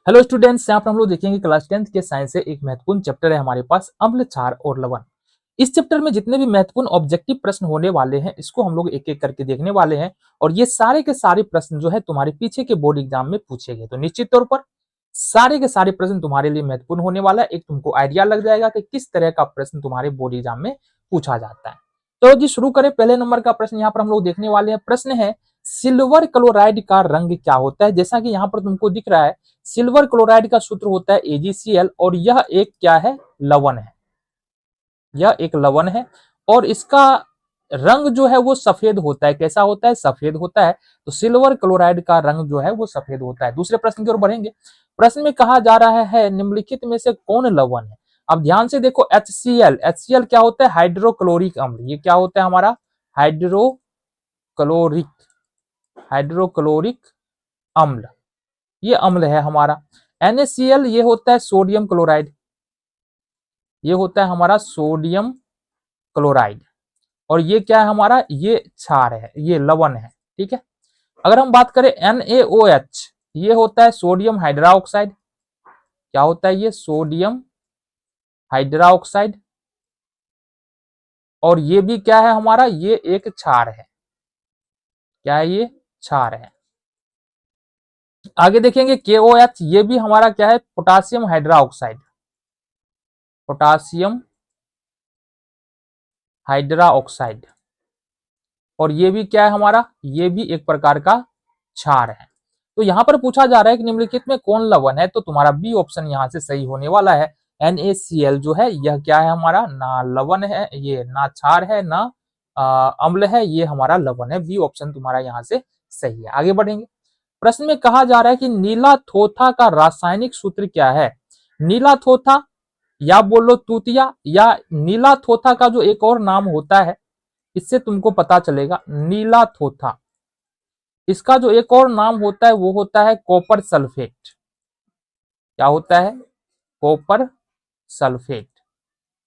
Hello students, यहाँ पर हम लोग देखेंगे क्लास 10th के साइंस से एक महत्वपूर्ण चैप्टर है हमारे पास अम्ल, क्षार और लवण। इस चैप्टर में जितने भी महत्वपूर्ण ऑब्जेक्टिव प्रश्न होने वाले हैं इसको हम लोग एक एक करके देखने वाले हैं और ये सारे के सारे प्रश्न जो है तुम्हारे पीछे के बोर्ड एग्जाम में पूछे गए। तो निश्चित तौर पर सारे के सारे प्रश्न तुम्हारे लिए महत्वपूर्ण होने वाला है। एक तुमको आइडिया लग जाएगा कि किस तरह का प्रश्न तुम्हारे बोर्ड एग्जाम में पूछा जाता है। तो जी शुरू करें। पहले नंबर का प्रश्न यहाँ पर हम लोग देखने वाले हैं। प्रश्न है सिल्वर क्लोराइड का रंग क्या होता है। जैसा कि यहाँ पर तुमको दिख रहा है सिल्वर क्लोराइड का सूत्र होता है AgCl और यह एक क्या है, लवण है। यह एक लवण है और इसका रंग जो है वो सफेद होता है। कैसा होता है? सफेद होता है। तो सिल्वर क्लोराइड का रंग जो है वो सफेद होता है। दूसरे प्रश्न की ओर बढ़ेंगे। प्रश्न में कहा जा रहा है निम्नलिखित में से कौन लवण है। अब ध्यान से देखो HCl, HCl क्या होता है? हाइड्रोक्लोरिक अम्ल। ये क्या होता है हमारा? हाइड्रोक्लोरिक हाइड्रोक्लोरिक अम्ल, ये अम्ल है हमारा। NaCl ये होता है सोडियम क्लोराइड, ये होता है हमारा सोडियम क्लोराइड। और ये क्या है हमारा? ये क्षार है, ये लवण है। ठीक है। अगर हम बात करें NaOH, ये होता है सोडियम हाइड्रोक्साइड। क्या होता है ये? Sodium hydroxide. और ये भी क्या है हमारा? ये एक क्षार है। क्या है ये? क्षार है। आगे देखेंगे KOH, ये भी हमारा क्या है? Potassium hydroxide. Potassium hydroxide. और ये भी क्या है हमारा? ये भी एक प्रकार का क्षार है। तो यहां पर पूछा जा रहा है कि निम्नलिखित में कौन लवण है। तो तुम्हारा बी ऑप्शन यहां से सही होने वाला है। NaCl जो है यह क्या है हमारा? ना लवण है, ये ना क्षार है, ना अम्ल है, ये हमारा लवण है। बी ऑप्शन तुम्हारा यहां से सही है। आगे बढ़ेंगे। प्रश्न में कहा जा रहा है कि नीला थोथा का रासायनिक सूत्र क्या है। नीला थोथा या बोलो तूतिया, या नीला थोथा का जो एक और नाम होता है, इससे तुमको पता चलेगा नीला थोथा। इसका जो एक और नाम होता है वो होता है कॉपर सल्फेट। क्या होता है? Copper sulphate.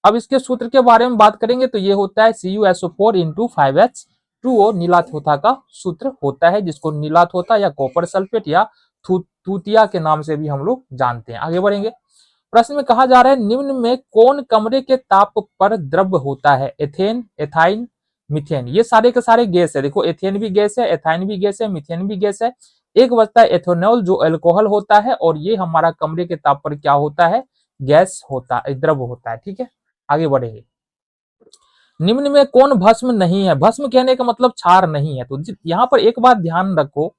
अब इसके सूत्र के बारे में बात करेंगे तो ये होता है CuSO4 × 5H2O। नीला थोथा का सूत्र होता है, जिसको नीला थोथा या कॉपर सल्फेट या तूतिया के नाम से भी हम लोग जानते हैं। आगे बढ़ेंगे। प्रश्न में कहा जा रहा है निम्न में कौन कमरे के ताप पर द्रव होता है। Ethane, ethyne, methane. ये सारे के सारे गैस है। देखो एथेन भी गैस है, एथाइन भी गैस है, मीथेन भी गैस है। एक बचता है एथेनॉल जो अल्कोहल होता है, और ये हमारा कमरे के ताप पर क्या होता है? गैस होता है, द्रव होता है। ठीक है। आगे बढ़ेंगे। निम्न में कौन भस्म नहीं है। भस्म कहने का मतलब क्षार नहीं है। तो यहाँ पर एक बात ध्यान रखो,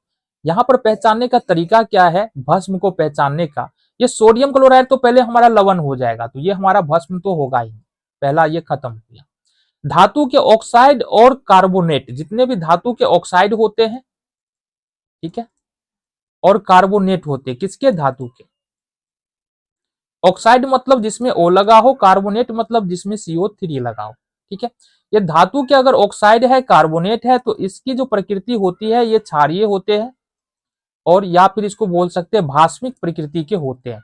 यहाँ पर पहचानने का तरीका क्या है भस्म को पहचानने का। ये सोडियम क्लोराइड तो पहले हमारा लवण हो जाएगा, तो ये हमारा भस्म तो होगा ही। पहला ये खत्म हो गया। धातु के ऑक्साइड और कार्बोनेट, जितने भी धातु के ऑक्साइड होते हैं, ठीक है, और कार्बोनेट होते हैं किसके? धातु के। ऑक्साइड मतलब जिसमें O लगा हो, कार्बोनेट मतलब जिसमें CO3 लगा हो। ठीक है। ये धातु के अगर ऑक्साइड है, कार्बोनेट है, तो इसकी जो प्रकृति होती है ये क्षारीय होते हैं, और या फिर इसको बोल सकते हैं भास्मिक प्रकृति के होते हैं।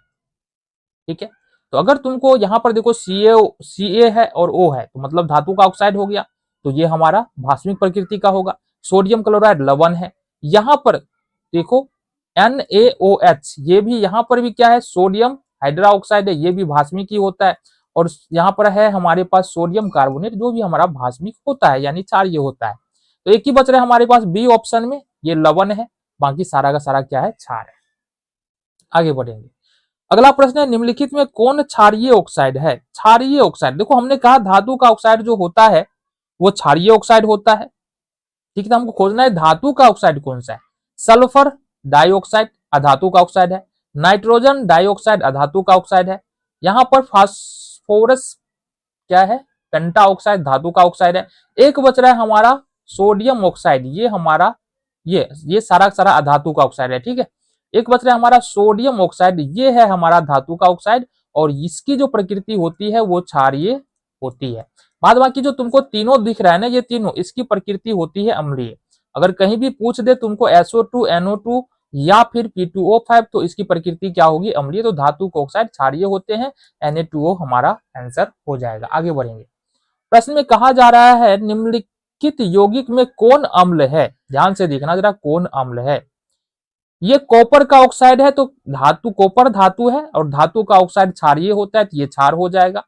ठीक है। तो अगर तुमको यहाँ पर देखो Ca है और O है, तो मतलब धातु का ऑक्साइड हो गया, तो ये हमारा भास्मिक प्रकृति का होगा। सोडियम क्लोराइड लवण है। यहाँ पर देखो NaOH, ये भी यहाँ पर भी क्या है? सोडियम हाइड्रोक्साइड है, ये भी भास्मिक ही होता है। और यहाँ पर है हमारे पास सोडियम कार्बोनेट, जो भी हमारा भास्मिक होता है, यानी क्षारीय होता है। तो एक ही बच रहा है हमारे पास बी ऑप्शन में, ये लवण है, बाकी सारा का सारा क्या है? क्षार है। आगे बढ़ेंगे। अगला प्रश्न है निम्नलिखित में कौन क्षारीय ऑक्साइड है। क्षारीय ऑक्साइड, देखो हमने कहा धातु का ऑक्साइड जो होता है वो क्षारीय ऑक्साइड होता है। ठीक है। तो हमको खोजना है धातु का ऑक्साइड कौन सा है। सल्फर डाइऑक्साइड अधातु का ऑक्साइड है। नाइट्रोजन डाइऑक्साइड अधातु का ऑक्साइड है। यहाँ पर फास्फोरस क्या है? पेंटा ऑक्साइड धातु का ऑक्साइड है। एक बच रहा है हमारा सोडियम ऑक्साइड, ये हमारा ये सारा सारा अधातु का ऑक्साइड है। ठीक है। एक बच रहा है हमारा सोडियम ऑक्साइड, ये है हमारा धातु का ऑक्साइड, और इसकी जो प्रकृति होती है वो क्षारीय होती है। बाद बाकी जो तुमको तीनों दिख रहा है ना, ये तीनों इसकी प्रकृति होती है अम्लीय। अगर कहीं भी पूछ दे तुमको SO2, NO2 या फिर P2O5, तो इसकी प्रकृति क्या होगी? अम्लीय। तो धातु के ऑक्साइड क्षारीय होते हैं, Na2O हमारा आंसर हो जाएगा। आगे बढ़ेंगे। प्रश्न में कहा जा रहा है निम्नलिखित यौगिक में कौन अम्ल है। ध्यान से देखना जरा, कौन अम्ल है। ये कॉपर का ऑक्साइड है तो धातु कॉपर धातु है और धातु का ऑक्साइड क्षारीय होता है तो ये क्षार हो जाएगा।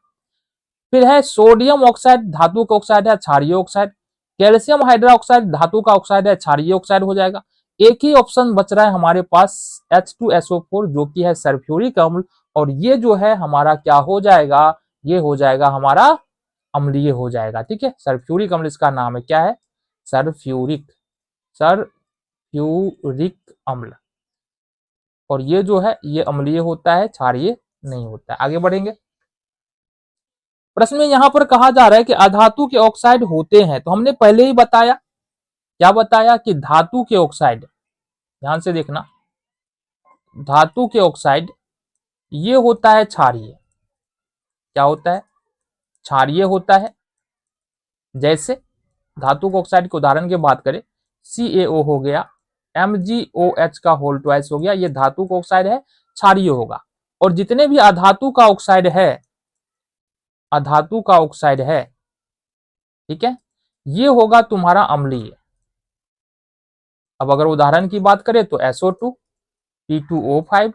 फिर है सोडियम ऑक्साइड, धातु का ऑक्साइड है, क्षारीय ऑक्साइड। कैल्शियम हाइड्रोक्साइड धातु का ऑक्साइड है, क्षारीय ऑक्साइड हो जाएगा। एक ही ऑप्शन बच रहा है हमारे पास H2SO4 जो कि है सल्फ्यूरिक अम्ल, और ये जो है हमारा क्या हो जाएगा, ये हो जाएगा हमारा अम्लीय हो जाएगा। ठीक है, सल्फ्यूरिक अम्ल इसका नाम है, क्या है, सल्फ्यूरिक अम्ल। और ये जो है ये अम्लीय होता है, क्षारीय नहीं होता है। आगे बढ़ेंगे। प्रश्न में यहां पर कहा जा रहा है कि अधातु के ऑक्साइड होते हैं, तो हमने पहले ही बताया, क्या बताया कि धातु के ऑक्साइड, ध्यान से देखना, धातु के ऑक्साइड ये होता है क्षारीय, क्या होता है, क्षारीय होता है। जैसे धातु के ऑक्साइड के उदाहरण की बात करें, CaO हो गया, MgOH का होल ट्वाइस हो गया, ये धातु का ऑक्साइड है, क्षारीय होगा। और जितने भी अधातु का ऑक्साइड है, अधातु का ऑक्साइड है, ठीक है, ये होगा तुम्हारा अम्लीय। अब अगर उदाहरण की बात करें तो SO2, P2O5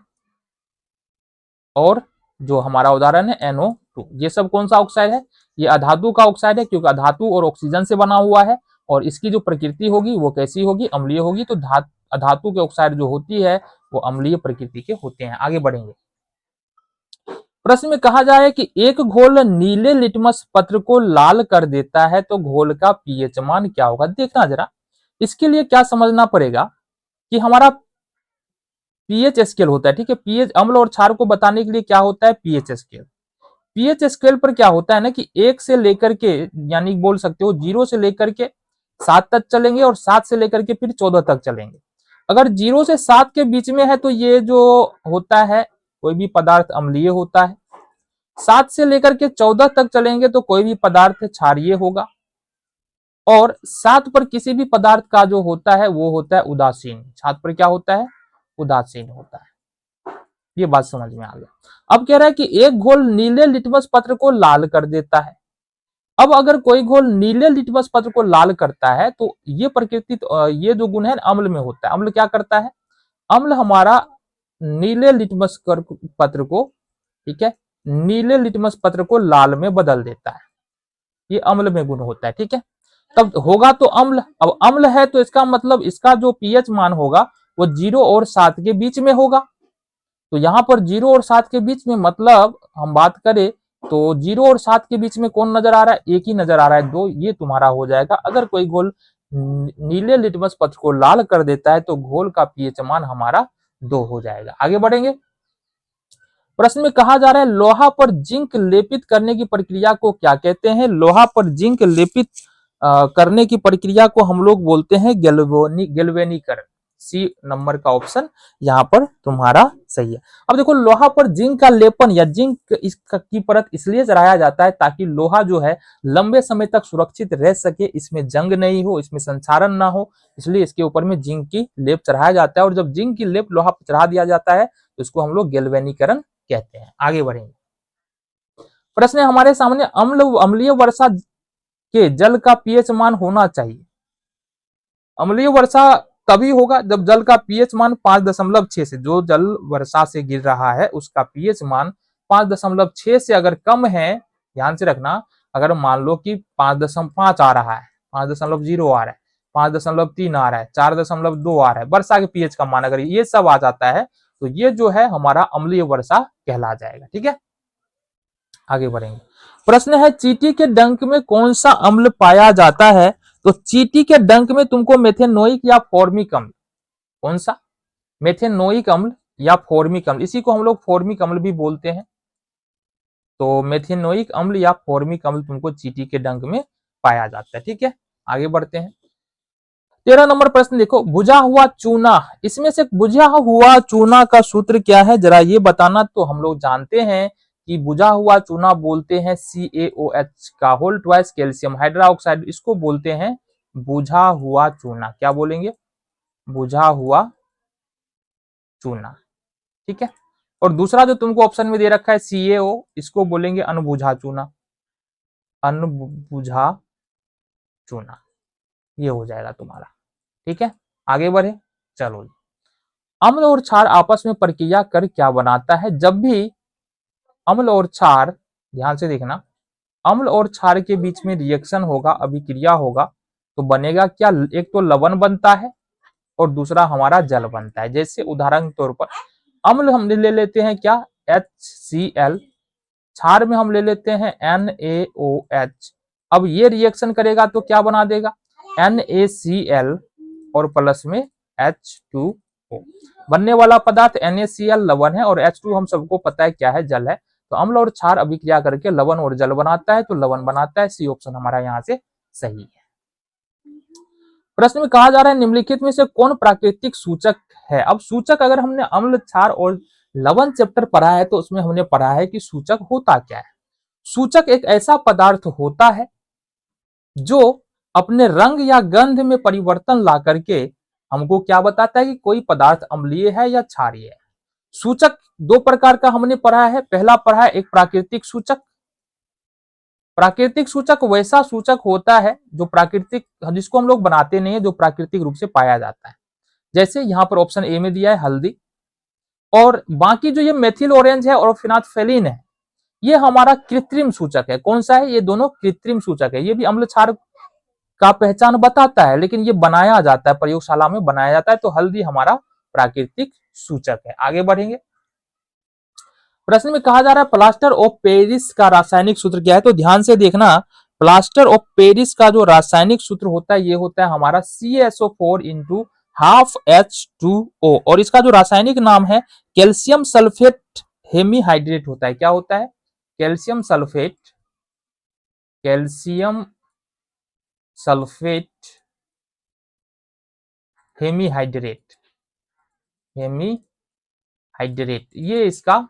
और जो हमारा उदाहरण है NO2, ये सब कौन सा ऑक्साइड है, ये अधातु का ऑक्साइड है, क्योंकि अधातु और ऑक्सीजन से बना हुआ है और इसकी जो प्रकृति होगी वो कैसी होगी, अम्लीय होगी। तो अधातु के ऑक्साइड जो होती है वो अम्लीय प्रकृति के होते हैं। आगे बढ़ेंगे। प्रश्न में कहा जा रहा है कि एक घोल नीले लिटमस पत्र को लाल कर देता है तो घोल का पीएच मान क्या होगा। देखना जरा, इसके लिए क्या समझना पड़ेगा कि हमारा पीएच स्केल होता है, ठीक है, पीएच अम्ल और क्षार को बताने के लिए क्या होता है, पीएच स्केल। पीएच स्केल पर क्या होता है ना कि 1 से लेकर के, यानी बोल सकते हो 0 से लेकर के 7 तक चलेंगे और 7 से लेकर के फिर 14 तक चलेंगे। अगर 0 से 7 के बीच में है तो ये जो होता है कोई भी पदार्थ अम्लीय होता है। 7 से लेकर के 14 तक चलेंगे तो कोई भी पदार्थ क्षारीय होगा। और 7 पर किसी भी पदार्थ का जो होता है वो होता है उदासीन। 7 पर क्या होता है, उदासीन होता है। ये बात समझ में आ गया। अब कह रहा है कि एक घोल नीले लिटमस पत्र को लाल कर देता है। अब अगर कोई घोल नीले लिटमस पत्र को लाल करता है तो ये प्रकृति, ये जो गुण है अम्ल में होता है। अम्ल क्या करता है, अम्ल हमारा नीले लिटमस पत्र को, ठीक है, नीले लिटमस पत्र को लाल में बदल देता है। ये अम्ल में गुण होता है, ठीक है। तब होगा तो अम्ल, अब अम्ल है तो इसका मतलब इसका जो पीएच मान होगा वो 0 और 7 के बीच में होगा। तो यहाँ पर 0 और 7 के बीच में, मतलब हम बात करें तो 0 और 7 के बीच में कौन नजर आ रहा है, एक ही नजर आ रहा है, 2। ये तुम्हारा हो जाएगा। अगर कोई घोल नीले लिटमस पत्र को लाल कर देता है तो घोल का पीएच मान हमारा 2 हो जाएगा। आगे बढ़ेंगे। प्रश्न में कहा जा रहा है लोहा पर जिंक लेपित करने की प्रक्रिया को क्या कहते हैं। लोहा पर जिंक लेपित करने की प्रक्रिया को हम लोग बोलते हैं गैल्वेनीकरण। सी नंबर का ऑप्शन यहाँ पर तुम्हारा सही है। अब देखो, लोहा पर जिंक का लेपन या जिंक की परत इसलिए चढ़ाया जाता है ताकि लोहा जो है लंबे समय तक सुरक्षित रह सके, इसमें जंग नहीं हो, इसमें संक्षारण ना हो, इसलिए इसके ऊपर में जिंक की लेप चढ़ाया जाता है। और जब जिंक की लेप लोहा पर चढ़ा दिया जाता है तो इसको हम लोग गैल्वेनीकरण कहते हैं। आगे बढ़ेंगे। प्रश्न हमारे सामने, अम्लीय वर्षा के जल का पीएच मान होना चाहिए। अम्लीय वर्षा तभी होगा जब जल का पीएच मान 5.6 से, जो जल वर्षा से गिर रहा है उसका पीएच मान 5.6 से अगर कम है, ध्यान से रखना, अगर मान लो कि 5.5 आ रहा है, 5.0 आ रहा है, 5.3 आ रहा है, 4.2 आ रहा है, वर्षा के पीएच का मान अगर ये सब आ जाता है तो ये जो है हमारा अम्लीय वर्षा कहला जाएगा। ठीक है, आगे बढ़ेंगे। प्रश्न है, चींटी के डंक में कौन सा अम्ल पाया जाता है। तो चींटी के डंक में तुमको मेथेनोइक या फॉर्मिक अम्ल, कौन सा, मेथेनोइक अम्ल या फॉर्मिक अम्ल, इसी को हम लोग फॉर्मिक अम्ल भी बोलते हैं। तो मेथेनोइक अम्ल या फॉर्मिक अम्ल तुमको चींटी के डंक में पाया जाता है। ठीक है, आगे बढ़ते हैं। 13 नंबर प्रश्न देखो, बुझा हुआ चूना, इसमें से बुझा हुआ चूना का सूत्र क्या है, जरा ये बताना। तो हम लोग जानते हैं कि बुझा हुआ चूना बोलते हैं CaOH का होल ट्वाइस कैल्शियम हाइड्रोक्साइड, इसको बोलते हैं बुझा हुआ चूना। क्या बोलेंगे, बुझा हुआ चूना। ठीक है, और दूसरा जो तुमको ऑप्शन में दे रखा है CaO, इसको बोलेंगे अनबुझा चूना, अनबुझा चूना, ये हो जाएगा तुम्हारा। ठीक है, आगे बढ़े, चलो। अम्ल और क्षार आपस में प्रक्रिया कर क्या बनाता है? जब भी अम्ल और क्षार, ध्यान से देखना, अम्ल और क्षार के बीच में रिएक्शन होगा, अभिक्रिया होगा, तो बनेगा क्या? एक तो लवण बनता है और दूसरा हमारा जल बनता है। जैसे उदाहरण के तौर पर अम्ल हम ले लेते हैं क्या? HCl, क्षार में हम ले लेते हैं NaOH। अब ये रिएक्शन करेगा तो क्या बना देगा? NaCl और प्लस में H2O। बनने वाला पदार्थ NaCl लवण है और H2 हम सबको पता है क्या है? जल है। तो अम्ल और क्षार अभिक्रिया करके लवण और जल बनाता है, तो लवण बनाता है। सी ऑप्शन हमारा यहाँ से सही है। प्रश्न में कहा जा रहा है निम्नलिखित में से कौन प्राकृतिक सूचक है? अब सूचक, अगर हमने अम्ल, क्षार और लवण चैप्टर पढ़ा है तो उसमें हमने पढ़ा है कि सूचक होता क्या है। सूचक एक ऐसा पदार्थ होता है जो अपने रंग या गंध में परिवर्तन ला करके हमको क्या बताता है कि कोई पदार्थ अम्लीय है या क्षारीय है। सूचक दो प्रकार का हमने पढ़ा है। पहला पढ़ा है एक प्राकृतिक सूचक। प्राकृतिक सूचक वैसा सूचक होता है जो प्राकृतिक, जिसको हम लोग बनाते नहीं है, जो प्राकृतिक रूप से पाया जाता है। जैसे यहाँ पर ऑप्शन ए में दिया है हल्दी, और बाकी जो ये मेथिल ऑरेंज है और फिनाल्फेलिन है, ये हमारा कृत्रिम सूचक है। कौन सा है? ये दोनों कृत्रिम सूचक है। ये भी अम्ल क्षार का पहचान बताता है, लेकिन ये बनाया जाता है, प्रयोगशाला में बनाया जाता है। तो हल्दी हमारा प्राकृतिक सूचक है। आगे बढ़ेंगे। प्रश्न में कहा जा रहा है प्लास्टर ऑफ पेरिस का रासायनिक सूत्र क्या है? तो ध्यान से देखना, प्लास्टर ऑफ पेरिस का जो रासायनिक सूत्र होता है ये होता है हमारा CaSO4 इंटू हाफ H2O, और इसका जो रासायनिक नाम है कैल्शियम सल्फेट हेमीहाइड्रेट होता है। क्या होता है? Calcium sulphate, calcium sulphate hemihydrate, hemihydrate, ये इसका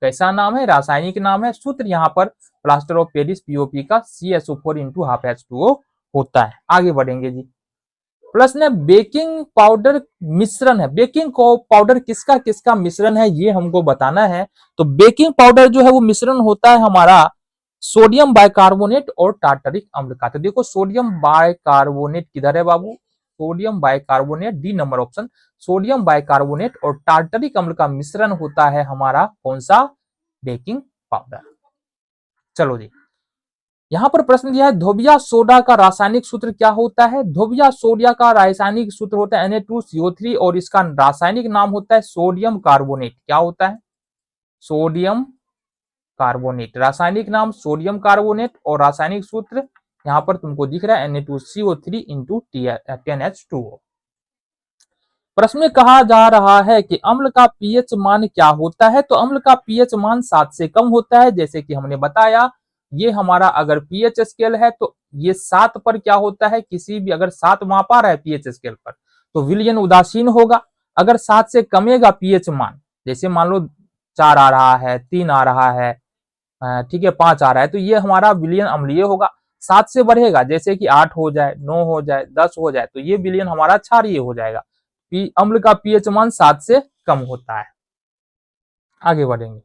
कैसा नाम है? रासायनिक नाम है। सूत्र यहाँ पर प्लास्टर ऑफ पेरिस POP का CaSO4 इंटू हाफ H2O होता है। आगे बढ़ेंगे जी। प्रश्न है बेकिंग पाउडर मिश्रण है। बेकिंग पाउडर किसका किसका मिश्रण है ये हमको बताना है। तो बेकिंग पाउडर जो है वो मिश्रण होता है हमारा सोडियम बाइकार्बोनेट और टार्टरिक अम्ल का। तो देखो सोडियम बाइकार्बोनेट किधर है बाबू? Sodium bicarbonate, D number option. Sodium bicarbonate और टार्टरिक अम्ल का मिश्रण होता है हमारा कौन सा? Baking powder. चलो जी, यहां पर प्रश्न दिया है धोबिया सोडा का रासायनिक सूत्र क्या होता है? धोबिया सोडा का रासायनिक सूत्र होता है Na2CO3 और इसका रासायनिक नाम होता है सोडियम कार्बोनेट। क्या होता है? Sodium carbonate. रासायनिक नाम सोडियम कार्बोनेट और रासायनिक सूत्र यहां पर तुमको दिख रहा है Na2CO3 इंटू 10H2O। प्रश्न में कहा जा रहा है कि अम्ल का पीएच मान क्या होता है? तो अम्ल का पीएच मान 7 से कम होता है। जैसे कि हमने बताया, ये हमारा अगर पीएच स्केल है तो ये 7 पर क्या होता है? किसी भी अगर 7 मापा रहा है पीएच स्केल पर तो विलयन उदासीन होगा। अगर 7 से कमेगा पीएच मान, जैसे मान लो 4 आ रहा है, 3 आ रहा है, ठीक है, 5 आ रहा है, तो ये हमारा विलयन अम्लीय होगा। 7 से बढ़ेगा, जैसे कि 8 हो जाए, 9 हो जाए, 10 हो जाए, तो ये विलयन हमारा क्षारीय हो जाएगा। अम्ल का पीएच मान 7 से कम होता है। आगे बढ़ेंगे।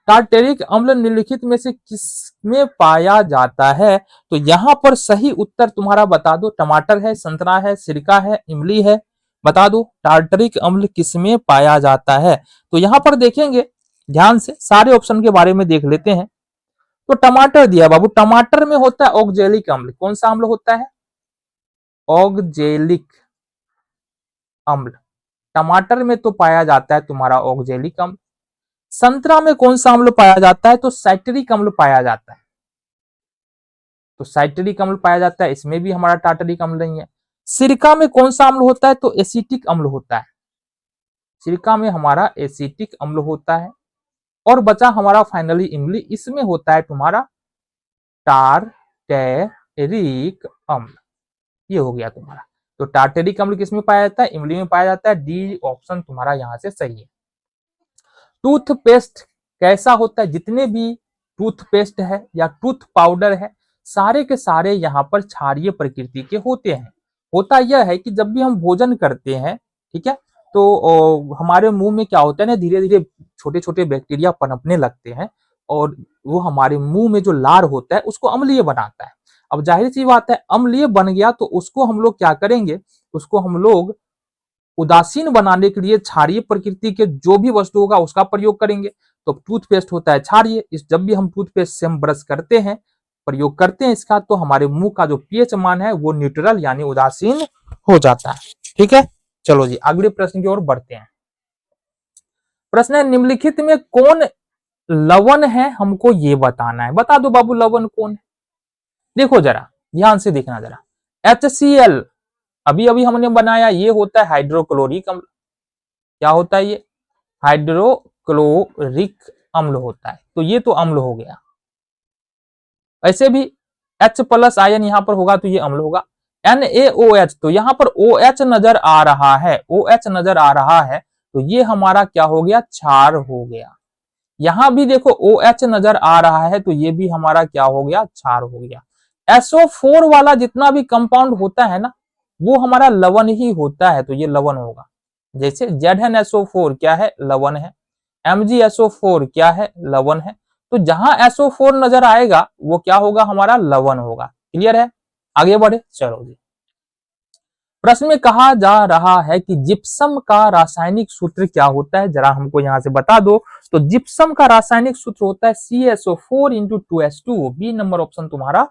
टार्टेरिक अम्ल निम्नलिखित में से किसमें पाया जाता है? तो यहां पर सही उत्तर तुम्हारा बता दो। टमाटर है, संतरा है, सिरका है, इमली है, बता दो टार्टरिक अम्ल किसमें पाया जाता है। तो यहां पर देखेंगे ध्यान से, सारे ऑप्शन के बारे में देख लेते हैं। तो टमाटर दिया बाबू, टमाटर में होता है ऑक्जेलिक अम्ल। कौन सा अम्ल होता है? ऑक्जेलिक अम्ल। टमाटर में तो पाया जाता है तुम्हारा ऑक्जेलिक अम्ल। संतरा में कौन सा अम्ल पाया जाता है? तो साइट्रिक अम्ल पाया जाता है। तो साइट्रिक अम्ल पाया जाता है, इसमें भी हमारा टार्टरिक अम्ल नहीं है। सिरका में कौन सा अम्ल होता है? तो एसिटिक अम्ल होता है। सिरका में हमारा एसिटिक अम्ल होता है। और बचा हमारा फाइनली इमली, इसमें होता है तुम्हारा टार्टेरिक अम्ल। ये हो गया तुम्हारा। तो टार्टेरिक अम्ल किसमें पाया जाता है? इमली में पाया जाता है। डी ऑप्शन तुम्हारा यहां से सही है। टूथपेस्ट कैसा होता है? जितने भी टूथपेस्ट है या टूथ पाउडर है, सारे के सारे यहाँ पर क्षारीय प्रकृति के होते हैं। होता यह है कि जब भी हम भोजन करते हैं, ठीक है, तो हमारे मुंह में क्या होता है ना, धीरे धीरे छोटे छोटे बैक्टीरिया पनपने लगते हैं और वो हमारे मुंह में जो लार होता है उसको अम्लीय बनाता है। अब जाहिर सी बात है, अम्लीय बन गया तो उसको हम लोग क्या करेंगे? उसको हम लोग उदासीन बनाने के लिए क्षारीय प्रकृति के जो भी वस्तु होगा उसका प्रयोग करेंगे। तो टूथपेस्ट होता है क्षारीय, इस जब भी हम टूथपेस्ट से हम ब्रश करते हैं, प्रयोग करते हैं इसका, तो हमारे मुंह का जो पीएच मान है वो न्यूट्रल यानी उदासीन हो जाता है। ठीक है, चलो जी अगले प्रश्न की ओर बढ़ते हैं। प्रश्न है निम्नलिखित में कौन लवण है, हमको ये बताना है। बता दो बाबू लवण कौन है। देखो जरा ध्यान से देखना जरा, HCl अभी अभी हमने बनाया, ये होता है हाइड्रोक्लोरिक अम्ल। क्या होता है ये? हाइड्रोक्लोरिक अम्ल होता है। तो ये तो अम्ल हो गया। ऐसे भी H+ आयन यहां पर होगा तो ये अम्ल होगा। NaOH, तो यहां पर OH नजर आ रहा है, OH नजर आ रहा है, तो ये हमारा क्या हो गया? क्षार हो गया। यहां भी देखो OH नजर आ रहा है, तो ये भी हमारा क्या हो गया? क्षार हो गया। SO4 वाला जितना भी कंपाउंड होता है ना, वो हमारा लवण ही होता है, तो ये लवण होगा। जैसे ZnSO4 क्या है? लवण है। MgSO4 क्या है? लवण है। तो जहां SO4 नजर आएगा वो क्या होगा? हमारा लवण होगा। क्लियर है? आगे बढ़े, चलो जी। प्रश्न में कहा जा रहा है कि जिप्सम का रासायनिक सूत्र क्या होता है, जरा हमको यहां से बता दो। तो जिप्सम का रासायनिक सूत्र होता है CaSO4 × 2H2O। B number option तुम्हारा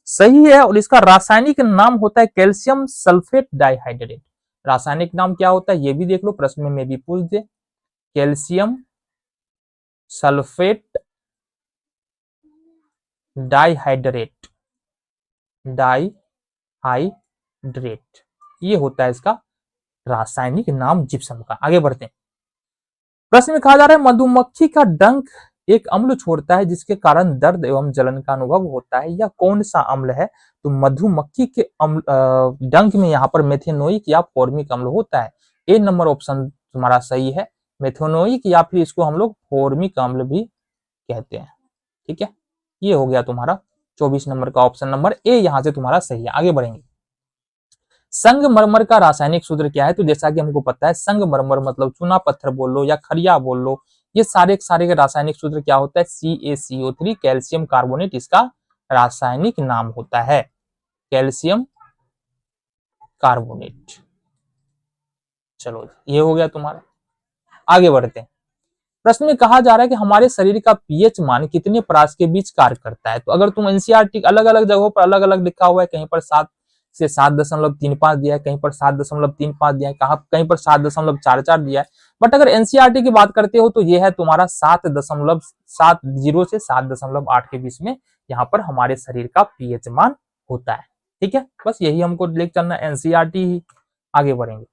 सही है। और इसका रासायनिक नाम होता है कैल्शियम सल्फेट डाइहाइड्रेट। रासायनिक नाम क्या होता है ये भी देख लो, प्रश्न में भी पूछ दे। कैल्शियम सल्फेट डाइहाइड्रेट, डाइहाइड्रेट, ये होता है इसका रासायनिक नाम जिप्सम का। आगे बढ़ते हैं। प्रश्न में कहा जा रहा है मधुमक्खी का डंक एक अम्ल छोड़ता है जिसके कारण दर्द एवं जलन का अनुभव होता है। यह कौन सा अम्ल है? तो मधुमक्खी के डंक में यहाँ पर मेथेनोइक या फॉर्मिक अम्ल होता है। ए नंबर ऑप्शन तुम्हारा सही है, मेथेनोइक या फिर इसको हम लोग फॉर्मिक अम्ल भी कहते हैं। ठीक है, ये हो गया तुम्हारा 24 नंबर का ऑप्शन नंबर ए यहां से तुम्हारा सही है। आगे बढ़ेंगे। संगमरमर का रासायनिक सूत्र क्या है? तो जैसा कि हमको पता है संगमरमर मतलब चूना पत्थर बोल लो या खरिया बोल लो, ये सारे के रासायनिक सूत्र क्या होता है? CaCO3 कैल्शियम कार्बोनेट इसका रासायनिक नाम होता है, कैल्शियम कार्बोनेट। चलो ये हो गया तुम्हारा। आगे बढ़ते हैं। प्रश्न में कहा जा रहा है कि हमारे शरीर का पीएच मान कितने परास के बीच कार्य करता है। तो अगर तुम एनसीईआरटी अलग अलग जगहों पर अलग अलग लिखा हुआ है, कहीं पर 7 से 7.35 दिया है, कहीं पर 7.35 दिया है, कहीं पर 7.44 दिया है, बट अगर एनसीईआरटी की बात करते हो तो यह है तुम्हारा 7.70 से 7.8 के बीच में यहाँ पर हमारे शरीर का पीएच मान होता है। ठीक है, बस यही हमको लेकर चलना एनसीईआरटी ही। आगे बढ़ेंगे।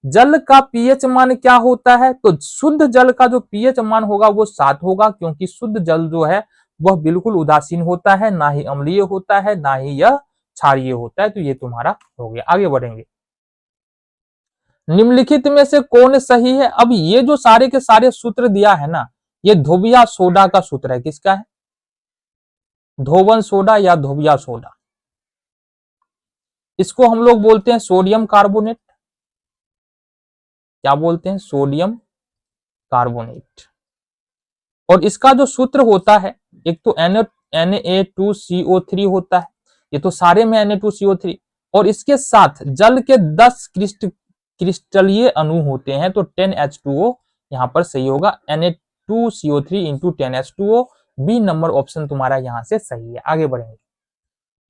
जल का पीएच मान क्या होता है? तो शुद्ध जल का जो पीएच मान होगा वो 7 होगा, क्योंकि शुद्ध जल जो है वह बिल्कुल उदासीन होता है, ना ही अम्लीय होता है, ना ही यह क्षारीय होता है। तो ये तुम्हारा हो गया। आगे बढ़ेंगे। निम्नलिखित में से कौन सही है? अब ये जो सारे के सारे सूत्र दिया है ना, ये धोबिया सोडा का सूत्र है। किसका है? धोवन सोडा या धोबिया सोडा। इसको हम लोग बोलते हैं सोडियम कार्बोनेट। क्या बोलते हैं? Sodium carbonate. और इसका जो सूत्र होता है, एक तो Na2CO3 होता है, ये तो सारे में Na2CO3, और इसके साथ जल के 10 क्रिस्टलीय अणु होते हैं, तो 10H2O यहां पर सही होगा। Na2CO3 × 10H2O। B number option तुम्हारा यहां से सही है। आगे बढ़ेंगे।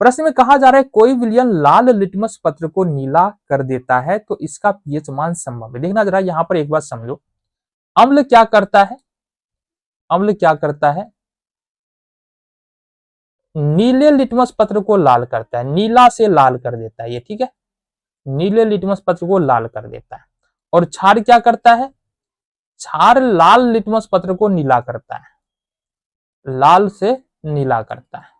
प्रश्न में कहा जा रहा है कोई विलयन लाल लिटमस पत्र को नीला कर देता है, तो इसका पीएच मान संभव है। देखना जरा यहां पर एक बात समझो। अम्ल क्या करता है? अम्ल क्या करता है? नीले लिटमस पत्र को लाल करता है, नीला से लाल कर देता है ये। ठीक है, नीले लिटमस पत्र को लाल कर देता है। और क्षार क्या करता है? क्षार लाल लिटमस पत्र को नीला करता है, लाल से नीला करता है।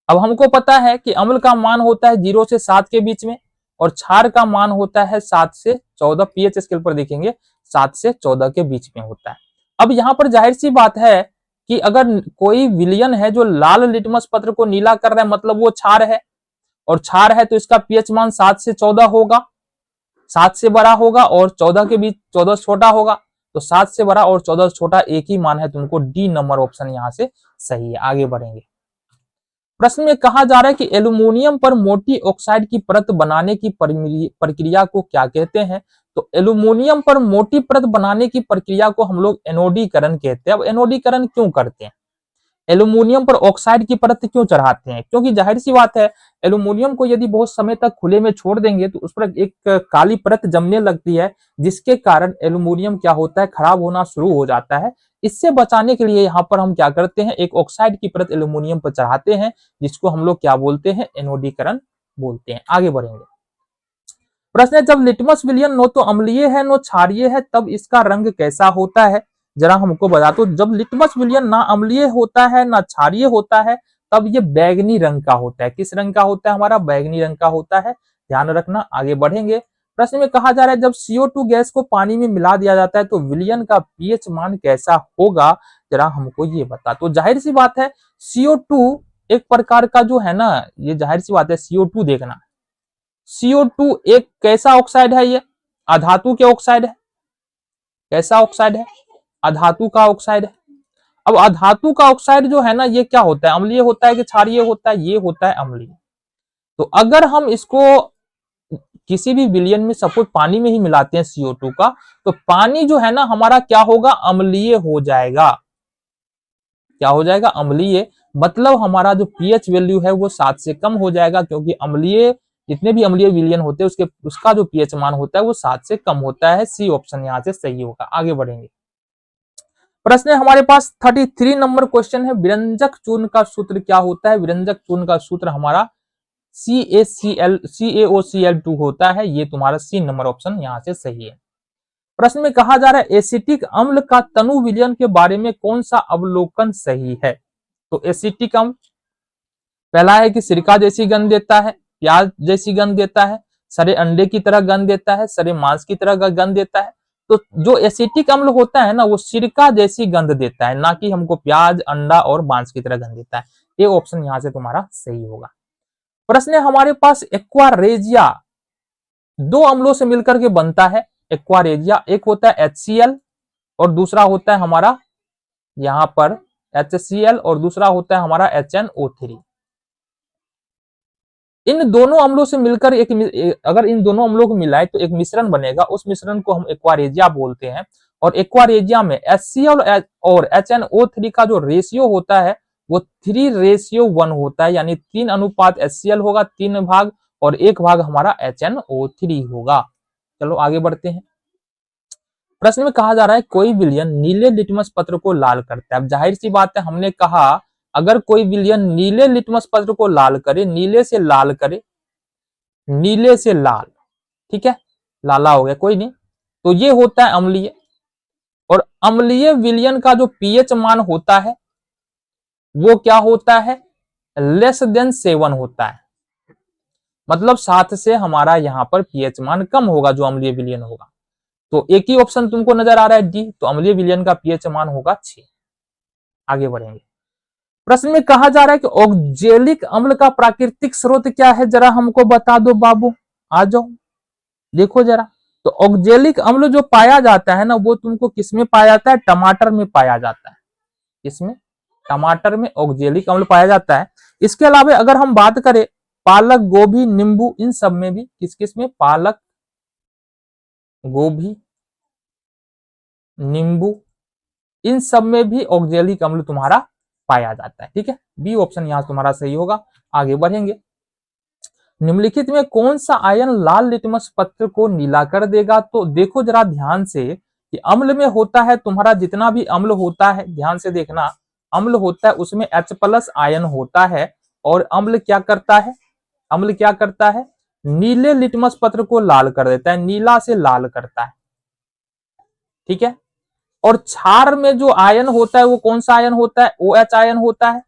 अब हमको पता है कि अम्ल का मान होता है 0 से 7 के बीच में, और क्षार का मान होता है 7 से 14। पीएच स्केल पर देखेंगे 7 से 14 के बीच में होता है। अब यहां पर जाहिर सी बात है कि अगर कोई विलयन है जो लाल लिटमस पत्र को नीला कर रहा है, मतलब वो क्षार है, और क्षार है तो इसका पीएच मान 7 से 14 होगा, 7 से बड़ा होगा और 14 के बीच 14 छोटा होगा। तो 7 से बड़ा और 14 छोटा एक ही मान है, तुमको डी नंबर ऑप्शन यहां से सही है। आगे बढ़ेंगे। प्रश्न में कहा जा रहा है कि एल्यूमिनियम पर मोटी ऑक्साइड की परत बनाने की प्रक्रिया को क्या कहते हैं। तो एल्यूमिनियम पर मोटी परत बनाने की प्रक्रिया को हम लोग एनोडीकरण कहते हैं। अब एनोडीकरण क्यों करते हैं, एल्यूमिनियम पर ऑक्साइड की परत क्यों चढ़ाते हैं, क्योंकि जाहिर सी बात है एल्यूमिनियम को यदि बहुत समय तक खुले में छोड़ देंगे तो उस पर एक काली परत जमने लगती है, जिसके कारण एल्यूमिनियम क्या होता है, खराब होना शुरू हो जाता है। इससे बचाने के लिए यहाँ पर हम क्या करते हैं, एक ऑक्साइड की परत एल्यूमिनियम पर चढ़ाते हैं, जिसको हम लोग क्या बोलते हैं, एनोडीकरण बोलते हैं। आगे बढ़ेंगे। प्रश्न है, जब लिटमस विलयन नो तो अम्लीय है नो क्षारीय है तब इसका रंग कैसा होता है। जरा हमको बता दो, जब लिटमस विलयन ना अम्लीय होता है ना क्षारीय होता है तब ये बैगनी रंग का होता है। किस रंग का होता है, हमारा बैगनी रंग का होता है, ध्यान रखना। आगे बढ़ेंगे। प्रश्न में कहा जा रहा है, जब CO2 गैस को पानी में मिला दिया जाता है तो विलयन का पीएच मान कैसा होगा, जरा हमको ये बता। तो जाहिर सी बात है CO2 एक प्रकार का जो है ना, ये जाहिर सी बात है CO2 देखना, CO2 एक कैसा ऑक्साइड है, ये अधातु के ऑक्साइड है। कैसा ऑक्साइड है, अधातु का ऑक्साइड है। अब अधातु का ऑक्साइड जो है ना, ये क्या होता है, अम्लीय होता है कि क्षारीय होता है, ये होता है अम्लीय। तो अगर हम इसको किसी भी विलयन में सपोज पानी में ही मिलाते हैं CO2 का, तो पानी जो है ना हमारा क्या होगा, अम्लीय हो जाएगा। क्या हो जाएगा, अम्लीय। मतलब हमारा जो पीएच वैल्यू है वो 7 से कम हो जाएगा, क्योंकि अम्लीय जितने भी अम्लीय विलयन होते हैं उसका जो पीएच मान होता है वो 7 से कम होता है। सी ऑप्शन यहाँ से सही होगा। आगे बढ़ेंगे। प्रश्न है हमारे पास 33 नंबर क्वेश्चन है, विरंजक चूर्ण का सूत्र क्या होता है। विरंजक चूर्ण का सूत्र हमारा CaOCl2 होता है। ये तुम्हारा सी नंबर ऑप्शन यहाँ से सही है। प्रश्न में कहा जा रहा है, एसिटिक अम्ल का तनु विलयन के बारे में कौन सा अवलोकन सही है। तो एसिटिक अम्ल पहला है कि सिरका जैसी गंध देता है, प्याज जैसी गंध देता है, सरे अंडे की तरह गंध देता है, सरे मांस की तरह गंध देता है। तो जो एसिटिक अम्ल होता है ना वो सिरका जैसी गंध देता है, ना कि हमको प्याज, अंडा और मांस की तरह गंध देता है। ये ऑप्शन यहाँ से तुम्हारा सही होगा। प्रश्न है हमारे पास, एक्वारेजिया दो अम्लों से मिलकर के बनता है। एक्वारेजिया एक होता है HCl और दूसरा होता है हमारा यहां पर HCl और दूसरा होता है हमारा HNO3। इन दोनों अम्लों से मिलकर अगर इन दोनों अम्लों को मिलाए तो एक मिश्रण बनेगा, उस मिश्रण को हम एक्वारेजिया बोलते हैं। और एक्वारेजिया में HCl और HNO3 का जो रेशियो होता है वो 3:1 होता है, यानी 3 अनुपात HCl होगा 3 भाग और 1 भाग हमारा HNO3 होगा। चलो आगे बढ़ते हैं। प्रश्न में कहा जा रहा है, कोई विलयन नीले लिटमस पत्र को लाल करता है। अब जाहिर सी बात है, हमने कहा अगर कोई विलयन नीले लिटमस पत्र को लाल करे, नीले से लाल करे, नीले से लाल, ठीक है, लाला हो गया कोई नहीं, तो ये होता है अम्लीय। और अम्लीय विलयन का जो पीएच मान होता है वो क्या होता है, <<7 होता है। मतलब 7 से हमारा यहां पर पीएच मान कम होगा जो अम्लीय विलयन होगा। तो एक ही ऑप्शन तुमको नजर आ रहा है डी, तो अम्लीय विलयन का पीएच मान होगा 6। आगे बढ़ेंगे। प्रश्न में कहा जा रहा है कि ऑक्जेलिक अम्ल का प्राकृतिक स्रोत क्या है, जरा हमको बता दो बाबू, आ जाओ देखो जरा। तो ऑक्जेलिक अम्ल जो पाया जाता है ना वो तुमको किसमें पाया जाता है, टमाटर में पाया जाता है। इसमें टमाटर में ऑक्जेलिक अम्ल पाया जाता है। इसके अलावा अगर हम बात करें पालक, गोभी, नींबू, इन सब में भी किस किस में, पालक, गोभी, नींबू, इन सब में भी ऑक्जेलिक अम्ल तुम्हारा पाया जाता है। ठीक है, बी ऑप्शन यहां तुम्हारा सही होगा। आगे बढ़ेंगे। निम्नलिखित में कौन सा आयन लाल लिटमस पत्र को नीला कर देगा। तो देखो जरा ध्यान से कि अम्ल में होता है तुम्हारा, जितना भी अम्ल होता है ध्यान से देखना, अम्ल होता है उसमें H+ आयन होता है। और अम्ल क्या करता है, अम्ल क्या करता है, नीले लिटमस पत्र को लाल कर देता है, नीला से लाल करता है। ठीक है, और क्षार में जो आयन होता है वो कौन सा आयन होता है, OH आयन होता है।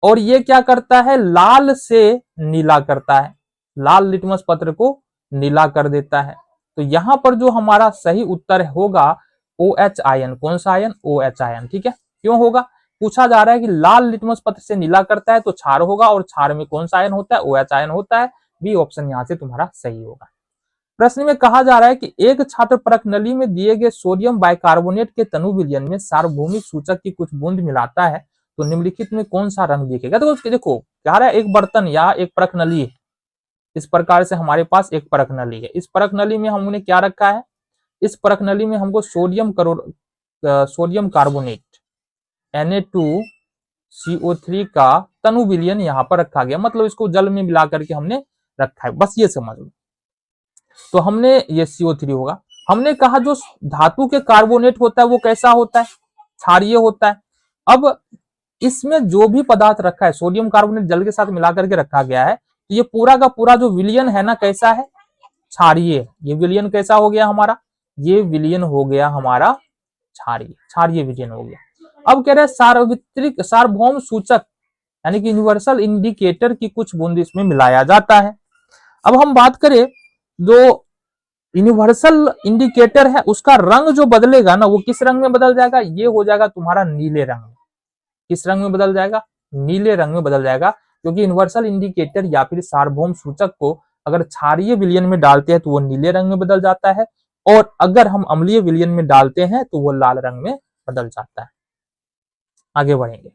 और ये क्या करता है, लाल से नीला करता है, लाल लिटमस पत्र को नीला कर देता है। तो यहां पर जो हमारा सही उत्तर होगा OH आयन, कौन सा आयन, OH आयन। ठीक है, क्यों होगा, पूछा जा रहा है कि लाल लिटमस पत्र से नीला करता है तो क्षार होगा, और क्षार में कौन सा आयन होता है, OH आयन होता है। बी ऑप्शन यहां से तुम्हारा सही होगा। प्रश्न में कहा जा रहा है कि एक छात्र परख नली में दिए गए सोडियम बाइकार्बोनेट के तनु विलयन में सार्वभौमिक सूचक की कुछ बूंद मिलाता है तो निम्नलिखित में कौन सा रंग दिखेगा। तो देखो क्या रहा है, एक बर्तन या एक परख नली है, इस प्रकार से हमारे पास एक परख नली है। इस परख नली में हमने क्या रखा है, इस परख नली में हमको सोडियम कार्बोनेट Na2CO3 का तनु विलयन यहाँ पर रखा गया, मतलब इसको जल में मिला करके हमने रखा है, बस ये समझ लो। तो हमने ये CO3 होगा। हमने कहा जो धातु के कार्बोनेट होता है वो कैसा होता है, क्षारीय होता है। अब इसमें जो भी पदार्थ रखा है, सोडियम कार्बोनेट जल के साथ मिला करके रखा गया है, तो ये पूरा का पूरा जो विलयन है ना, कैसा है, क्षारीय। ये विलयन कैसा हो गया हमारा, ये विलयन हो गया हमारा क्षारीय विलयन हो गया। अब कह रहे हैं सार्वत्रिक सार्वभौम सूचक यानी कि यूनिवर्सल इंडिकेटर की कुछ बूंद इसमें मिलाया जाता है। अब हम बात करें जो यूनिवर्सल इंडिकेटर है उसका रंग जो बदलेगा ना, वो किस रंग में बदल जाएगा, ये हो जाएगा तुम्हारा नीले रंग में। किस रंग में बदल जाएगा, नीले रंग में बदल जाएगा, क्योंकि यूनिवर्सल इंडिकेटर या फिर सार्वभौम सूचक को अगर क्षारीय विलयन में डालते हैं तो वो नीले रंग में बदल जाता है, और अगर हम अम्लीय विलयन में डालते हैं तो वो लाल रंग में बदल जाता है। आगे बढ़ेंगे।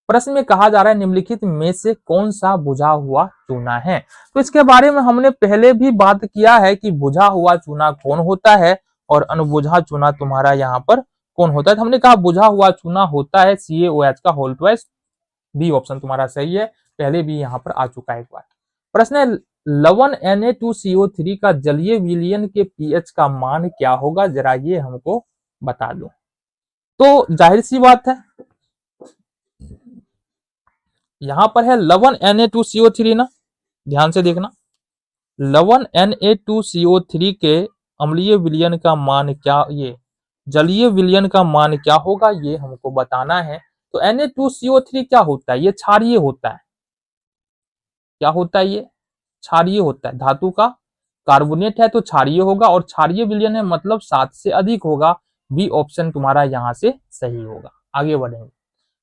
प्रश्न में कहा जा रहा है निम्नलिखित में से कौन सा बुझा हुआ चूना है। तो इसके बारे में हमने पहले भी बात किया है कि बुझा हुआ चूना कौन होता है और अनबुझा चूना तुम्हारा यहाँ पर कौन होता है। तो हमने कहा बुझा हुआ चूना होता है CaOH का होल ट्वाइस। बी ऑप्शन तुम्हारा सही है, पहले भी यहाँ पर आ चुका है एक बार। प्रश्न है लवण Na2CO3 का जलीय विलयन के pH का मान क्या होगा, जरा ये हमको बता दो। तो जाहिर सी बात है, यहां पर है लवण Na2CO3 ना, ध्यान से देखना, लवण Na2CO3 के अम्लीय विलयन का मान क्या, ये जलीय विलयन का मान क्या होगा, ये हमको बताना है। तो Na2CO3 क्या होता है, ये क्षारीय होता है। क्या होता है, ये क्षारीय होता है। धातु का कार्बोनेट है तो क्षारीय होगा, और क्षारीय विलयन है मतलब 7 से अधिक होगा। बी ऑप्शन तुम्हारा यहां से सही होगा। आगे बढ़ेंगे।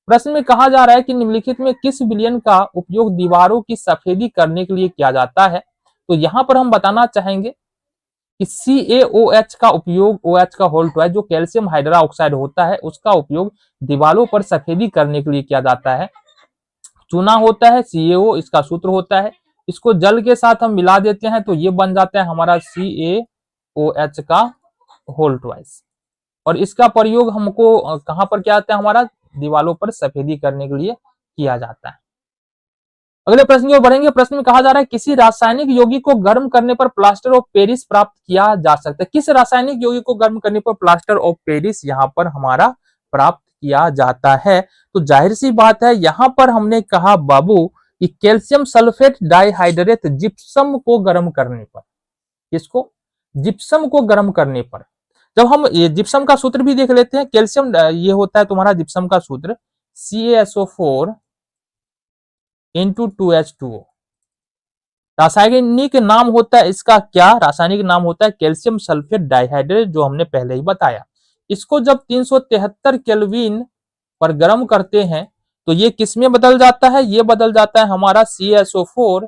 प्रश्न में कहा जा रहा है कि निम्नलिखित में किस विलयन का उपयोग दीवारों की सफेदी करने के लिए किया जाता है। तो यहां पर हम बताना चाहेंगे कि CaOH का उपयोग, OH का होल ट्वाइस जो कैल्शियम हाइड्रोक्साइड होता है, उसका उपयोग दीवारों पर सफेदी करने के लिए किया जाता है। चूना होता है CaO, इसका सूत्र होता है, इसको जल के साथ हम मिला देते हैं तो ये बन जाता है हमारा CaOH का होल ट्वाइस, और इसका प्रयोग हमको कहां पर किया जाता है, हमारा दीवारों पर सफेदी करने के लिए किया जाता है। अगले प्रश्न की ओर बढ़ेंगे। प्रश्न में कहा जा रहा है किसी रासायनिक यौगिक को गर्म करने पर प्लास्टर ऑफ पेरिस प्राप्त किया जा सकता है। किस रासायनिक यौगिक को गर्म करने पर प्लास्टर ऑफ पेरिस यहाँ पर हमारा प्राप्त किया जाता है। तो जाहिर सी बात है, यहाँ पर हमने कहा बाबू कि कैल्शियम सल्फेट डाइहाइड्रेट जिप्सम को गर्म करने पर, इसको जिप्सम को गर्म करने पर, जब हम ये जिप्सम का सूत्र भी देख लेते हैं, कैल्शियम ये होता है तुम्हारा जिप्सम का सूत्र CaSO4 into 2H2O। रासायनिक नाम होता है इसका क्या, रासायनिक नाम होता है कैल्शियम सल्फेट डाइहाइड्रेट, जो हमने पहले ही बताया। इसको जब 373 केल्विन पर गर्म करते हैं तो ये किस में बदल जाता है, ये बदल जाता है हमारा CaSO4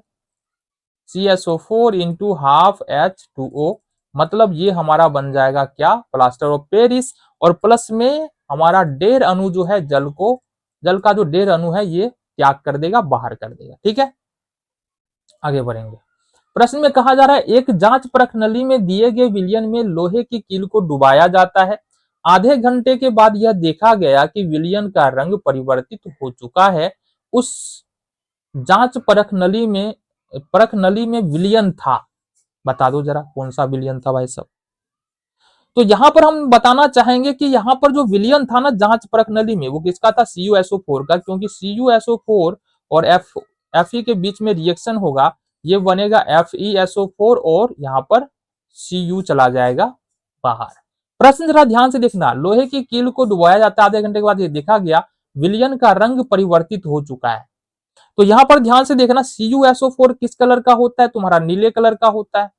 into half H2O, मतलब ये हमारा बन जाएगा क्या, प्लास्टर ऑफ पेरिस। और प्लस में हमारा डेढ़ अणु जो है जल का जो डेढ़ अणु है ये त्याग कर देगा, बाहर कर देगा। ठीक है, आगे बढ़ेंगे। प्रश्न में कहा जा रहा है एक जांच परख नली में दिए गए विलयन में लोहे की कील को डुबाया जाता है। आधे घंटे के बाद यह देखा गया कि विलयन का रंग परिवर्तित हो चुका है। उस जांच परख नली में विलयन था, बता दो जरा कौन सा विलयन था भाई साहब। तो यहां पर हम बताना चाहेंगे कि यहाँ पर जो विलयन था ना जांच परख नली में, वो किसका था, CuSO4 का, क्योंकि CuSO4 और Fe के बीच में रिएक्शन होगा, ये बनेगा FeSO4 और यहाँ पर Cu चला जाएगा बाहर। प्रश्न जरा ध्यान से देखना, लोहे की कील को डुबाया जाता है, आधे घंटे के बाद ये देखा गया विलयन का रंग परिवर्तित हो चुका है। तो यहाँ पर ध्यान से देखना, CuSO4 किस कलर का होता है, तुम्हारा नीले कलर का होता है,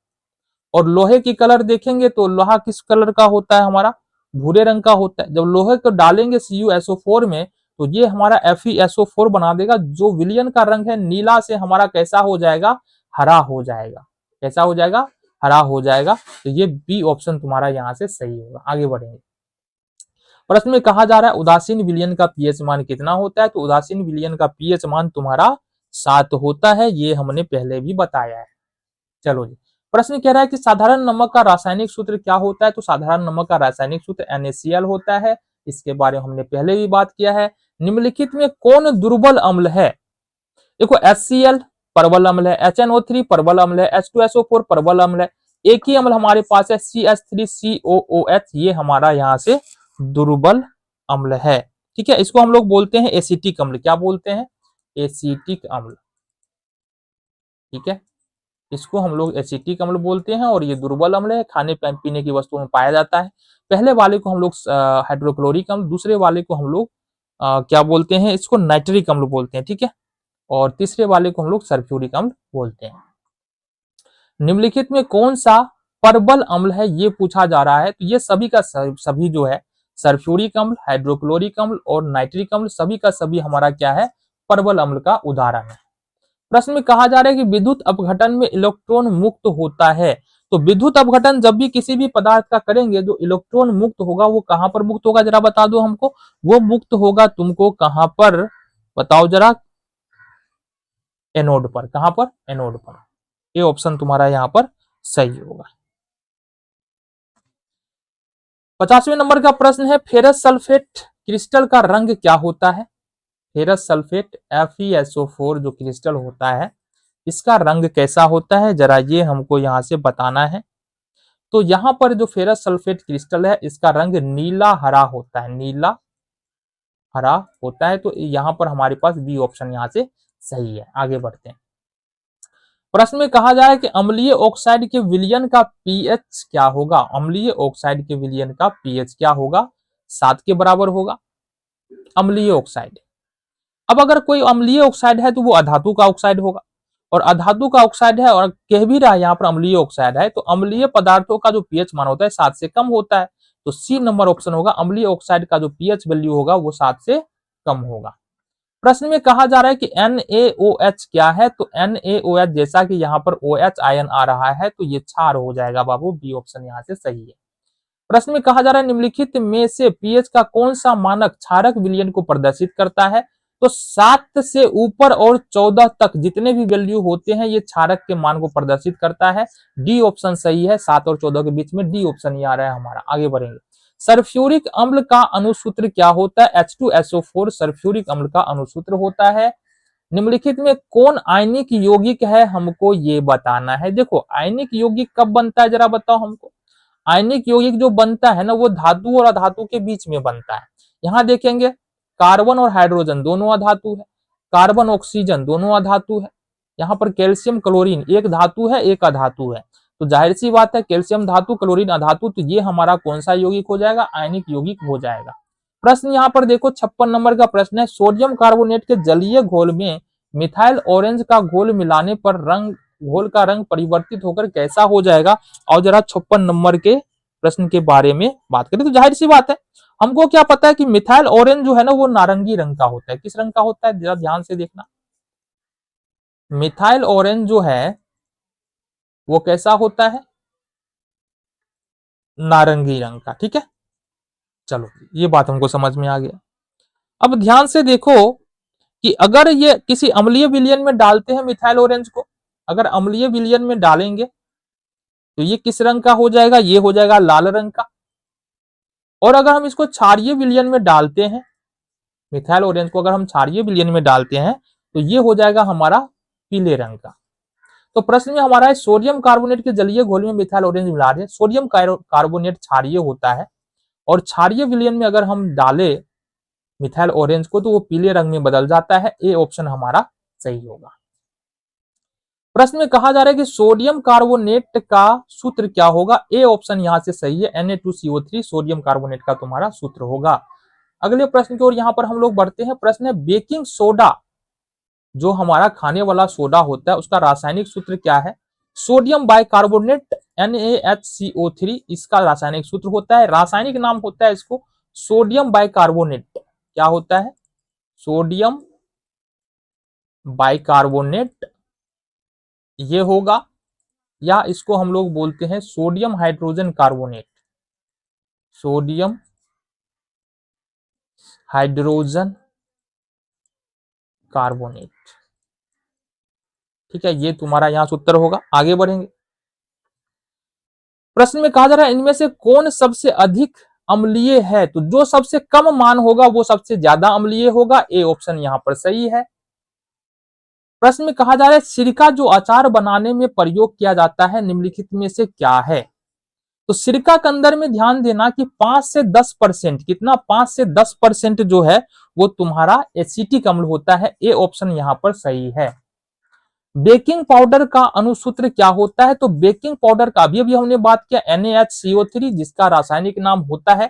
और लोहे की कलर देखेंगे तो लोहा किस कलर का होता है, हमारा भूरे रंग का होता है। जब लोहे को डालेंगे CuSO4 में तो ये हमारा FeSO4 बना देगा, जो विलयन का रंग है नीला से हमारा कैसा हो जाएगा, हरा हो जाएगा। कैसा हो जाएगा, हरा हो जाएगा। तो ये बी ऑप्शन तुम्हारा यहाँ से सही होगा। आगे बढ़ेंगे। प्रश्न में कहा जा रहा है उदासीन विलयन का पीएच मान कितना होता है, तो उदासीन विलयन का पीएच मान तुम्हारा 7 होता है, ये हमने पहले भी बताया है। चलो जी, प्रश्न कह रहा है कि साधारण नमक का रासायनिक सूत्र क्या होता है, तो साधारण नमक का रासायनिक सूत्र NaCl होता है, इसके बारे में हमने पहले भी बात किया है। निम्नलिखित में कौन दुर्बल अम्ल है, देखो HCl प्रबल अम्ल है, HNO3 प्रबल अम्ल है, H2SO4 प्रबल अम्ल है, एक ही अम्ल हमारे पास है CH3COOH, ये हमारा यहाँ से दुर्बल अम्ल है। ठीक है, इसको हम लोग बोलते हैं एसिटिक अम्ल। क्या बोलते हैं? एसिटिक अम्ल। ठीक है, इसको हम लोग एसिटिक अम्ल बोलते हैं और ये दुर्बल अम्ल है, खाने पीने की वस्तुओं में पाया जाता है। पहले वाले को हम लोग हाइड्रोक्लोरिक अम्ल, दूसरे वाले को हम लोग क्या बोलते हैं, इसको नाइट्रिक अम्ल बोलते हैं। ठीक है, और तीसरे वाले को हम लोग सल्फ्यूरिक अम्ल बोलते हैं। निम्नलिखित में कौन सा प्रबल अम्ल है, ये पूछा जा रहा है। तो ये सभी का सभी जो है सल्फ्यूरिक अम्ल, हाइड्रोक्लोरिक अम्ल और नाइट्रिक अम्ल, सभी का सभी हमारा क्या है, प्रबल अम्ल का उदाहरण है। प्रश्न में कहा जा रहा है कि विद्युत अपघटन में इलेक्ट्रॉन मुक्त होता है, तो विद्युत अपघटन जब भी किसी भी पदार्थ का करेंगे, जो इलेक्ट्रॉन मुक्त होगा वो कहां पर मुक्त होगा, जरा बता दो हमको। वो मुक्त होगा तुमको कहां पर, बताओ जरा। एनोड पर। कहां पर? एनोड पर। ये ऑप्शन तुम्हारा यहां पर सही होगा। 50वें नंबर का प्रश्न है, फेरस सल्फेट क्रिस्टल का रंग क्या होता है? फेरस सल्फेट FeSO4 जो क्रिस्टल होता है, इसका रंग कैसा होता है, जरा ये हमको यहां से बताना है। तो यहां पर जो फेरस सल्फेट क्रिस्टल है, इसका रंग नीला हरा होता है, नीला हरा होता है। तो यहां पर हमारे पास बी ऑप्शन यहां से सही है। आगे बढ़ते हैं। प्रश्न में कहा जाए कि अम्लीय ऑक्साइड के विलयन का पीएच क्या होगा? अम्लीय ऑक्साइड के विलयन का पीएच क्या होगा? 7 के बराबर होगा। अम्लीय ऑक्साइड, अब अगर कोई अम्लीय ऑक्साइड है तो वो अधातु का ऑक्साइड होगा, और अधातु का ऑक्साइड है और कह भी रहा है यहाँ पर अम्लीय ऑक्साइड है, तो अम्लीय पदार्थों का जो पीएच मान होता है 7 से कम होता है। तो सी नंबर ऑप्शन होगा, अम्लीय ऑक्साइड का जो पीएच वैल्यू होगा वो 7 से कम होगा। प्रश्न में कहा जा रहा है कि NaOH क्या है, तो NaOH जैसा कि यहाँ पर OH आयन आ रहा है, तो ये क्षार हो जाएगा बाबू, बी ऑप्शन यहाँ से सही है। प्रश्न में कहा जा रहा है निम्नलिखित में से पीएच का कौन सा मानक क्षारक विलयन को प्रदर्शित करता है, तो 7 से ऊपर और 14 तक जितने भी वैल्यू होते हैं ये क्षारक के मान को प्रदर्शित करता है। डी ऑप्शन सही है, 7 और 14 के बीच में डी ऑप्शन ही आ रहा है हमारा। आगे बढ़ेंगे। सल्फ्यूरिक अम्ल का अनुसूत्र क्या होता है? H2SO4 सल्फ्यूरिक अम्ल का अनुसूत्र होता है। निम्नलिखित में कौन आयनिक यौगिक है, हमको ये बताना है। देखो आयनिक यौगिक कब बनता है, जरा बताओ हमको। आयनिक यौगिक जो बनता है ना, वो धातु और अधातु के बीच में बनता है। यहां देखेंगे कार्बन और हाइड्रोजन दोनों अधातु है, कार्बन ऑक्सीजन दोनों अधातु है। यहाँ पर कैल्शियम क्लोरीन एक धातु है एक अधातु है, तो जाहिर सी बात है कैल्शियम धातु क्लोरीन अधातु, तो ये हमारा कौन सा यौगिक हो जाएगा? आयनिक यौगिक हो जाएगा। प्रश्न यहाँ पर देखो 56 नंबर का प्रश्न है, सोडियम कार्बोनेट के जलीय घोल में मिथाइल ऑरेंज का घोल मिलाने पर घोल का रंग परिवर्तित होकर कैसा हो जाएगा? और जरा 56 नंबर के प्रश्न के बारे में बात करें तो जाहिर सी बात है हमको क्या पता है कि मिथाइल ऑरेंज जो है ना वो नारंगी रंग का होता है। किस रंग का होता है, जरा ध्यान से देखना। मिथाइल ऑरेंज जो है वो कैसा होता है? नारंगी रंग का। ठीक है, चलो ये बात हमको समझ में आ गया। अब ध्यान से देखो कि अगर ये किसी अम्लीय विलयन में डालते हैं मिथाइल ऑरेंज को, अगर अम्लीय विलयन में डालेंगे तो ये किस रंग का हो जाएगा? ये हो जाएगा लाल रंग का। और अगर हम इसको क्षारीय विलयन में डालते हैं, मिथाइल ऑरेंज को अगर हम क्षारीय विलयन में डालते हैं तो ये हो जाएगा हमारा पीले रंग का। तो प्रश्न में हमारा है सोडियम कार्बोनेट के जलीय घोल में मिथाइल ऑरेंज मिला रहे हैं। सोडियम कार्बोनेट क्षारीय होता है और क्षारीय विलयन में अगर हम डाले मिथाइल ऑरेंज को तो वो पीले रंग में बदल जाता है। ए ऑप्शन हमारा सही होगा। प्रश्न में कहा जा रहा है कि सोडियम कार्बोनेट का सूत्र क्या होगा? ए ऑप्शन यहां से सही है, Na2CO3 सोडियम कार्बोनेट का तुम्हारा सूत्र होगा। अगले प्रश्न की ओर यहां पर हम लोग बढ़ते हैं। प्रश्न है बेकिंग सोडा जो हमारा खाने वाला सोडा होता है उसका रासायनिक सूत्र क्या है? सोडियम बाइकार्बोनेट NaHCO3 इसका रासायनिक सूत्र होता है। रासायनिक नाम होता है इसको सोडियम बाइकार्बोनेट। क्या होता है? सोडियम बाइकार्बोनेट ये होगा, या इसको हम लोग बोलते हैं sodium hydrogen carbonate. Sodium hydrogen carbonate. ठीक है, ये तुम्हारा यहां से उत्तर होगा। आगे बढ़ेंगे। प्रश्न में कहा जा रहा है इनमें से कौन सबसे अधिक अम्लीय है, तो जो सबसे कम मान होगा वो सबसे ज्यादा अम्लीय होगा। ए ऑप्शन यहां पर सही है। प्रश्न में कहा जा रहा है सिरका जो अचार बनाने में प्रयोग किया जाता है निम्नलिखित में से क्या है। तो सिरका के अंदर में ध्यान देना कि 5 से 10%, कितना 5 से 10% जो है वो तुम्हारा एसिटिक अम्ल होता है। ए ऑप्शन यहां पर सही है। बेकिंग पाउडर का अनुसूत्र क्या होता है, तो बेकिंग पाउडर का अभी हमने बात किया NaHCO3, जिसका रासायनिक नाम होता है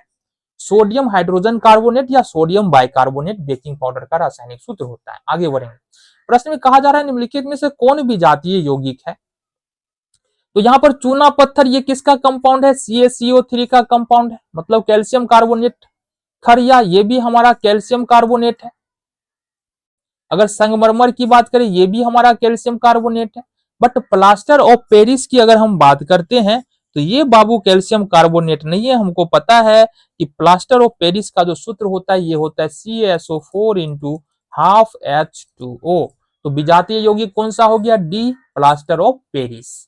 सोडियम हाइड्रोजन कार्बोनेट या सोडियम बाइकार्बोनेट, बेकिंग पाउडर का रासायनिक सूत्र होता है। आगे बढ़ेंगे। प्रश्न में कहा जा रहा है निम्नलिखित में से कौन विजातीय यौगिक है, तो यहां पर चूना पत्थर ये किसका कंपाउंड है, CaCO3 का कंपाउंड है, मतलब कैल्शियम कार्बोनेट। खरिया ये भी हमारा कैल्शियम कार्बोनेट है। अगर संगमरमर की बात करें ये भी हमारा कैल्शियम कार्बोनेट है। बट प्लास्टर ऑफ पेरिस की अगर हम बात करते हैं तो ये बाबू कैल्शियम कार्बोनेट नहीं है। हमको पता है कि प्लास्टर ऑफ पेरिस का जो सूत्र होता है ये होता है CaSO4 इंटू ½ H2O। तो विजातीय यौगिक कौन सा हो गया, डी, प्लास्टर ऑफ पेरिस।